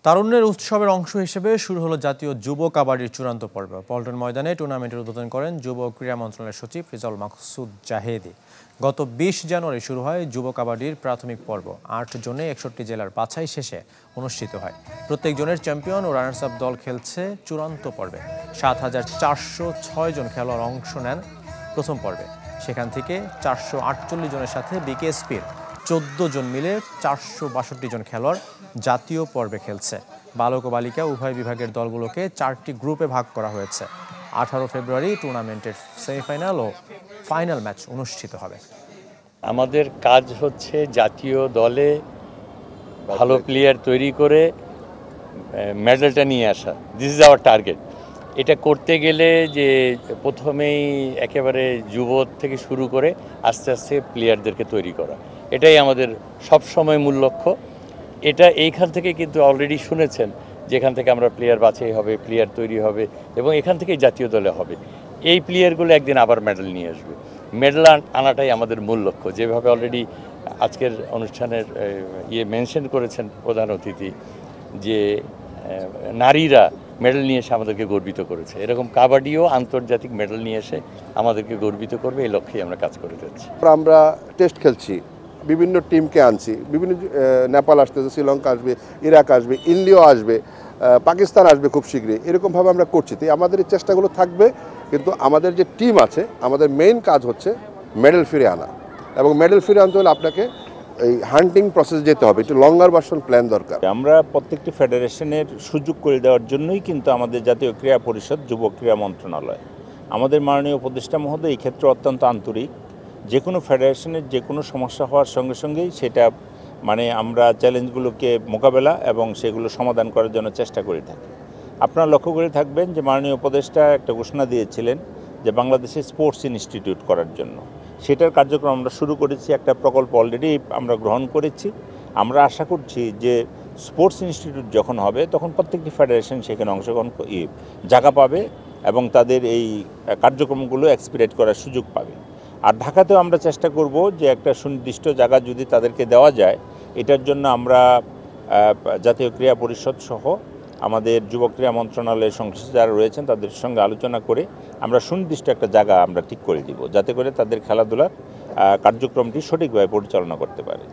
তারুণ্যের উৎসবের অংশ হিসেবে শুরু হলো জাতীয় যুব কাবাডির চূড়ান্ত পর্ব। পল্টন ময়দানে টুর্নামেন্টের উদ্বোধন করেন যুব ক্রীড়া মন্ত্রণালয়ের সচিব রেজাউল মাকসুদ জাহেদি। গত 20 জানুয়ারি শুরু হয় যুব কাবাডির প্রাথমিক পর্ব। 8 জনে 61 জেলার বাছাই শেষে অনুষ্ঠিত হয়। প্রত্যেক জনের চ্যাম্পিয়ন ও রানার্স আপ দল খেলছে চূড়ান্ত পর্বে। 7406 জন খেলোয়াড় অংশ নেন প্রথম পর্বে। সেখান থেকে 448 জনের সাথে বিকেএসপির 14 জন মিলে 462 জন খেলোয়াড় জাতীয় পর্বে খেলছে। বালক ও বালিকা উভয় বিভাগের দলগুলোকে 4টি গ্রুপে ভাগ করা হয়েছে। 18 ফেব্রুয়ারি টুর্নামেন্টের সেমিফাইনাল ও ফাইনাল ম্যাচ অনুষ্ঠিত হবে। আমাদের কাজ হচ্ছে জাতীয় দলে ভালো প্লেয়ার তৈরি করে মেডেলটা নিয়ে আসা। This is our target. এটা করতে গেলে যে প্রথমেই একেবারে যুব থেকে শুরু করে আস্তে আস্তে প্লেয়ারদেরকে তৈরি করা, এটাই আমাদের সবসময় মূল লক্ষ্য। এটা এইখান থেকে কিন্তু অলরেডি শুনেছেন, যেখান থেকে আমরা প্লেয়ার বাছাই হবে, প্লেয়ার তৈরি হবে এবং এখান থেকেই জাতীয় দলে হবে। এই প্লেয়ারগুলো একদিন আবার মেডেল নিয়ে আসবে। মেডেল আনাটাই আমাদের মূল লক্ষ্য। যেভাবে অলরেডি আজকের অনুষ্ঠানের মেনশন করেছেন প্রধান অতিথি, যে নারীরা মেডেল নিয়ে এসে আমাদেরকে গর্বিত করেছে, এরকম কাবাডিও আন্তর্জাতিক মেডেল নিয়ে এসে আমাদেরকে গর্বিত করবে, এই লক্ষ্যেই আমরা কাজ করে যাচ্ছি। আমরা টেস্ট খেলছি, বিভিন্ন টিমকে আনছি, বিভিন্ন নেপাল আসতেছে, শ্রীলঙ্কা আসবে, ইরাক আসবে, ইন্ডিয়া আসবে, পাকিস্তান আসবে খুব শীঘ্রই। এরকমভাবে আমরা করছি। তাই আমাদের এই চেষ্টাগুলো থাকবে, কিন্তু আমাদের যে টিম আছে, আমাদের মেইন কাজ হচ্ছে মেডেল ফিরে আনা। এবং মেডেল ফিরে আনতে হলে আপনাকে এই হান্টিং প্রসেস যেতে হবে, একটু লঙ্গার ভার্সন প্ল্যান দরকার। আমরা প্রত্যেকটি ফেডারেশনের সুযোগ করে দেওয়ার জন্যই কিন্তু আমাদের জাতীয় ক্রীড়া পরিষদ, যুব ক্রীড়া মন্ত্রণালয়, আমাদের মাননীয় উপদেষ্টা মহোদয় এই ক্ষেত্রে অত্যন্ত আন্তরিক। যে কোনো ফেডারেশনের যে কোনো সমস্যা হওয়ার সঙ্গে সঙ্গেই সেটা আমরা চ্যালেঞ্জগুলোকে মোকাবেলা এবং সেগুলো সমাধান করার জন্য চেষ্টা করে থাকি। আপনারা লক্ষ্য করে থাকবেন যে মাননীয় উপদেষ্টা একটা ঘোষণা দিয়েছিলেন যে বাংলাদেশে স্পোর্টস ইনস্টিটিউট করার জন্য। সেটার কার্যক্রম আমরা শুরু করেছি, একটা প্রকল্প অলরেডি আমরা গ্রহণ করেছি। আমরা আশা করছি যে স্পোর্টস ইনস্টিটিউট যখন হবে তখন প্রত্যেকটি ফেডারেশন সেখানে অংশগ্রহণ জায়গা পাবে এবং তাদের এই কার্যক্রমগুলো এক্সপিরিয়েন্স করার সুযোগ পাবে। আর ঢাকাতেও আমরা চেষ্টা করব যে একটা সুনির্দিষ্ট জায়গা যদি তাদেরকে দেওয়া যায়, এটার জন্য আমরা জাতীয় ক্রীড়া পরিষদ সহ আমাদের যুব ক্রীড়া মন্ত্রণালয়ের সংশ্লিষ্ট যারা রয়েছেন তাদের সঙ্গে আলোচনা করে আমরা সুনির্দিষ্ট একটা জায়গা আমরা ঠিক করে দিব, যাতে করে তাদের খেলাধুলার কার্যক্রমটি সঠিকভাবে পরিচালনা করতে পারে।